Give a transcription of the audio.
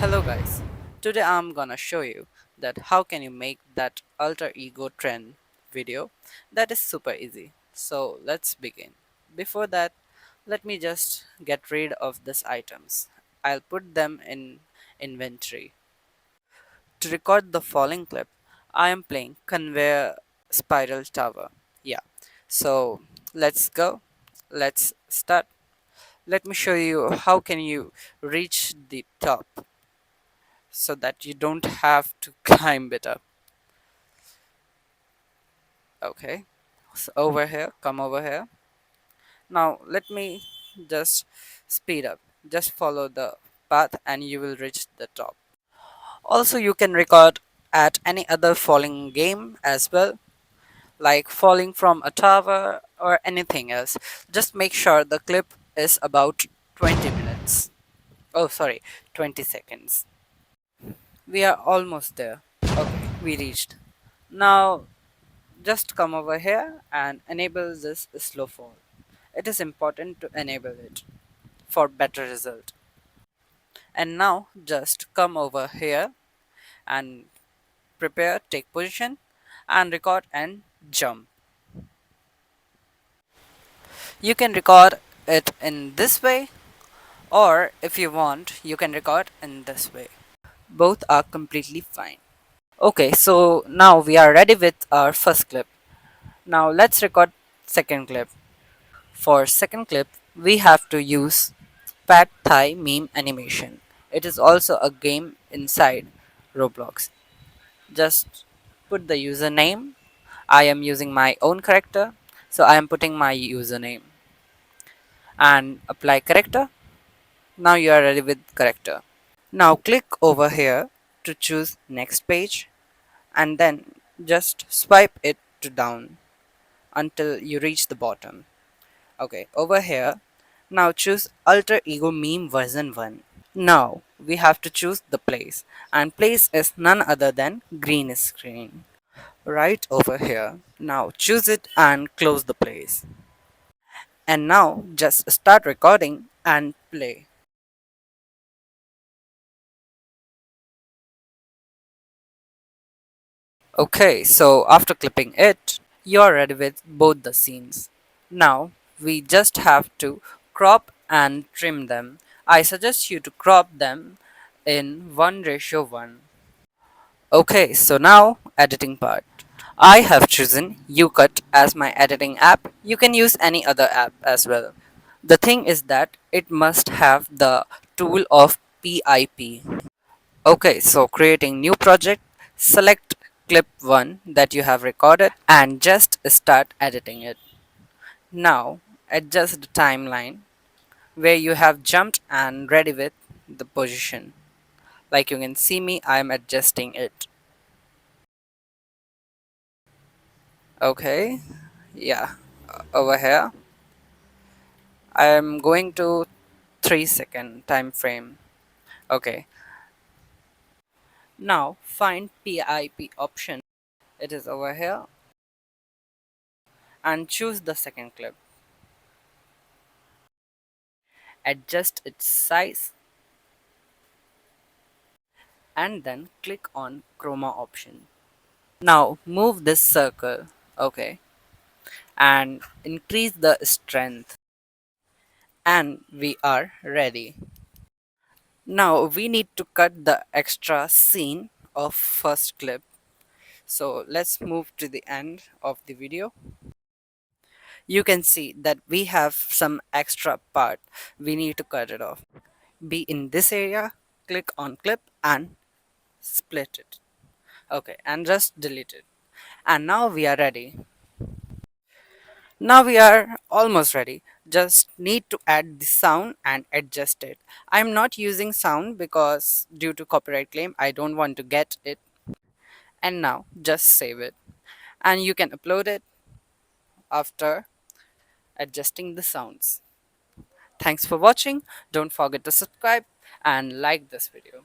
Hello guys, today I'm gonna show you that how can you make that alter ego trend video that is super easy. So let's begin. Before that, let me just get rid of these items. I'll put them in inventory. To record the following clip, I am playing Conveyor Spiral Tower. Yeah, so let's go. Let's start. Let me show you how can you reach the top so that you don't have to climb it up. Okay, so over here, come over here. Now let me just speed up. Just follow the path and you will reach the top. Also, you can record at any other falling game as well, like falling from a tower or anything else. Just make sure the clip is about 20 minutes. Oh, sorry, 20 seconds. We are almost there. Okay, we reached. Now just come over here and enable this slow fall. It is important to enable it for better result. And now just come over here and prepare, take position and record and jump. You can record it in this way, or if you want you can record in this way. Both are completely fine. Okay, so now we are ready with our first clip. Now let's record second clip. For second clip, we have to use Pad Thai meme animation. It is also a game inside Roblox. Just put the username. I am using my own character, so I am putting my username and apply character. Now you are ready with character. Now click over here to choose next page and then just swipe it to down until you reach the bottom. Okay, over here, now choose Alter Ego Meme version 1. Now we have to choose the place, and place is none other than green screen. Right over here. Now choose it and close the place. And now just start recording and play. Okay, so after clipping it, you're ready with both the scenes. Now we just have to crop and trim them. I suggest you to crop them in 1:1. Okay, so now editing part. I have chosen UCut as my editing app. You can use any other app as well. The thing is that it must have the tool of PIP. Okay, so creating new project, select clip 1 that you have recorded and just start editing it. Now adjust the timeline where you have jumped and ready with the position. Like you can see me, I am adjusting it. Okay, yeah, over here I am going to 3-second time frame. Okay, now find PIP option. It is over here and choose the second clip. Adjust its size and then click on chroma option. Now move this circle, okay, and increase the strength, and we are ready. Now we need to cut the extra scene of first clip. So let's move to the end of the video. You can see that we have some extra part. We need to cut it off. Be in this area, click on clip and split it. Okay, and just delete it. And now we are ready. Now we are almost ready. Just need to add the sound and adjust it. I'm not using sound because due to copyright claim, I don't want to get it. And now just save it. And you can upload it after adjusting the sounds. Thanks for watching. Don't forget to subscribe and like this video.